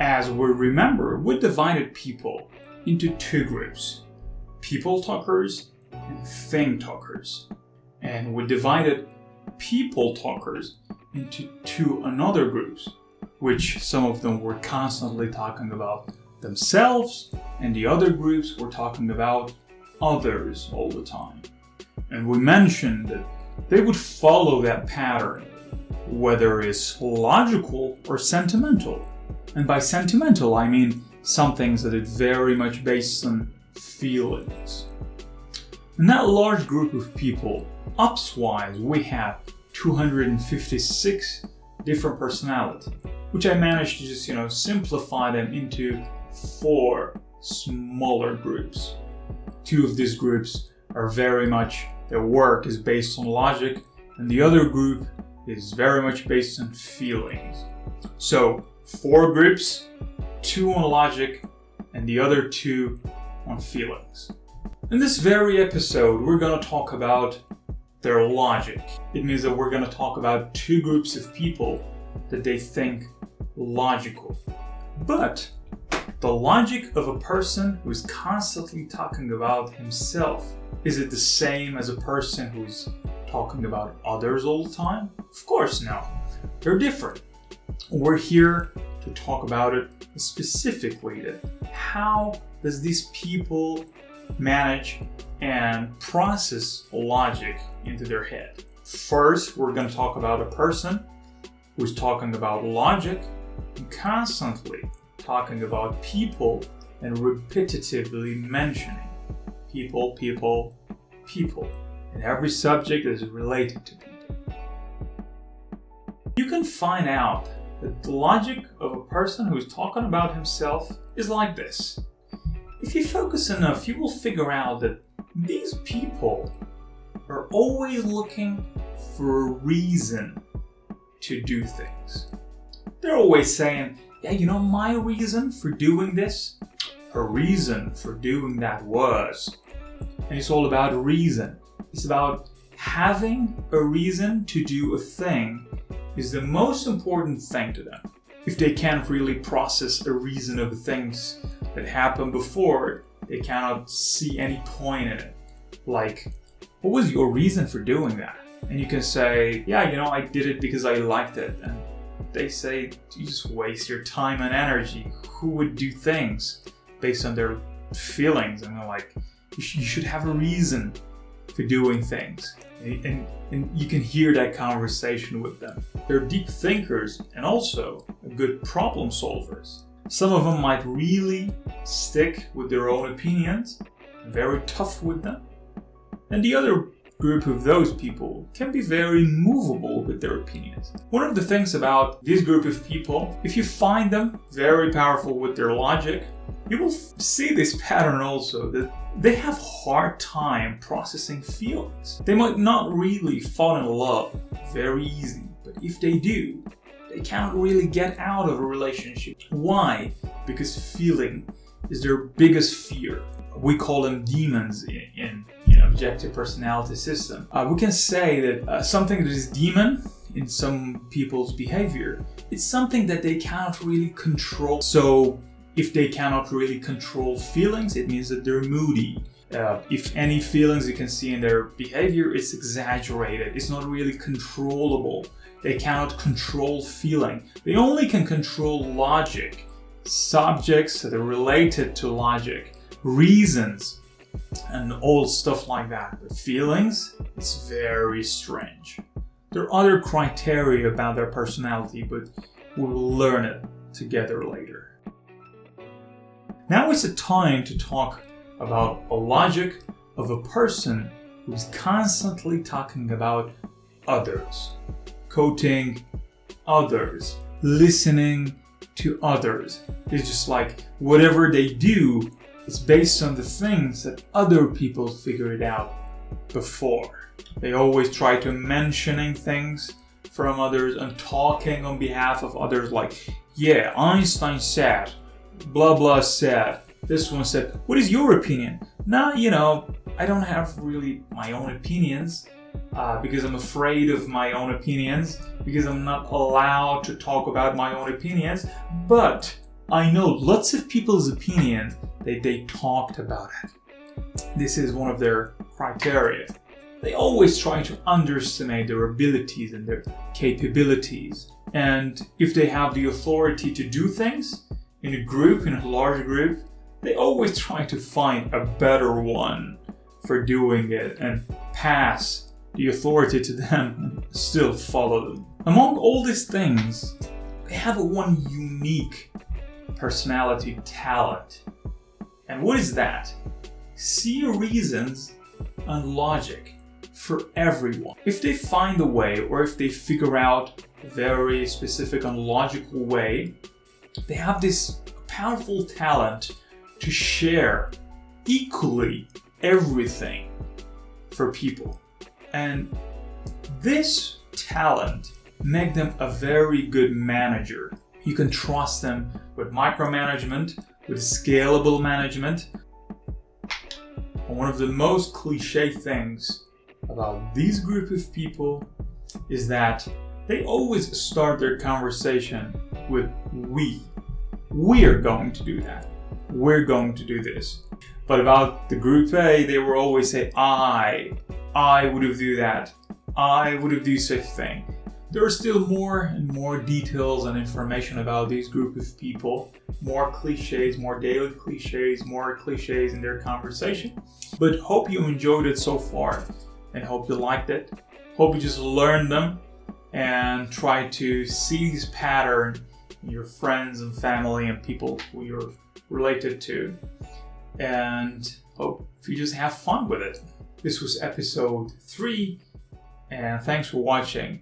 As we remember, we divided people into two groups, people talkers and thing talkers. And we divided people talkers into two another groups, which some of them were constantly talking about themselves, and the other groups were talking about others all the time. And we mentioned that they would follow that pattern, whether it's logical or sentimental. And by sentimental, I mean some things that are very much based on feelings. In that large group of people, ups-wise, we have 256 different personalities, which I managed to just, simplify them into 4 smaller groups. 2 of these groups are very much, their work is based on logic, and the other group is very much based on feelings. So 4 groups, 2 on logic, and the other 2 on feelings. In this very episode, we're going to talk about their logic. It means that we're going to talk about 2 groups of people that they think logical. But the logic of a person who is constantly talking about himself, is it the same as a person who's talking about others all the time? Of course no. They're different. We're here to talk about it specifically. How does these people manage and process logic into their head? First, we're going to talk about a person who's talking about logic and constantly talking about people and repetitively mentioning people, people, people, and every subject that is related to people. You can find out that the logic of a person who's talking about himself is like this. If you focus enough, you will figure out that these people are always looking for a reason to do things. They're always saying, my reason for doing this, a reason for doing that was. And it's all about reason. It's about having a reason to do a thing is the most important thing to them. If they can't really process a reason of the things that happened before, they cannot see any point in it. Like, what was your reason for doing that? And you can say, I did it because I liked it. And they say, you just waste your time and energy. Who would do things based on their feelings? And they're like, you should have a reason for doing things. And you can hear that conversation with them. They're deep thinkers and also good problem solvers. Some of them might really stick with their own opinions, very tough with them. And the other group of those people can be very movable with their opinions. One of the things about this group of people, if you find them very powerful with their logic, you will see this pattern also, that they have hard time processing feelings. They might not really fall in love very easy, but if they do, they cannot really get out of a relationship. Why? Because feeling is their biggest fear. We call them demons in objective personality system. We can say that something that is demon in some people's behavior, it's something that they cannot really control. So if they cannot really control feelings, it means that they're moody. If any feelings you can see in their behavior, it's exaggerated. It's not really controllable. They cannot control feeling. They only can control logic, subjects that are related to logic, reasons, and all stuff like that. But feelings, it's very strange. There are other criteria about their personality, but we'll learn it together later. Now is the time to talk about a logic of a person who's constantly talking about others, quoting others, listening to others. It's just like whatever they do is based on the things that other people figured out before. They always try to mentioning things from others and talking on behalf of others, like, Einstein said, blah blah said, this one said, what is your opinion? Now, I don't have really my own opinions because I'm afraid of my own opinions, because I'm not allowed to talk about my own opinions, but I know lots of people's opinion that they talked about it. This is one of their criteria. They always try to underestimate their abilities and their capabilities. And if they have the authority to do things in a group, in a large group, they always try to find a better one for doing it and pass the authority to them and still follow them. Among all these things, they have one unique personality talent. And what is that? See reasons and logic for everyone. If they find a way, or if they figure out a very specific and logical way, they have this powerful talent to share equally everything for people. And this talent makes them a very good manager. You can trust them with micromanagement, with scalable management. And one of the most cliche things about these group of people is that they always start their conversation with we. We are going to do that. We're going to do this. But about the group A, they will always say I would have do that. I would have do such thing. There are still more and more details and information about these group of people. More cliches, more daily cliches, more cliches in their conversation. But hope you enjoyed it so far and hope you liked it. Hope you just learned them and try to see these patterns in your friends and family and people who you're related to. And hope you just have fun with it. This was episode 3 and thanks for watching.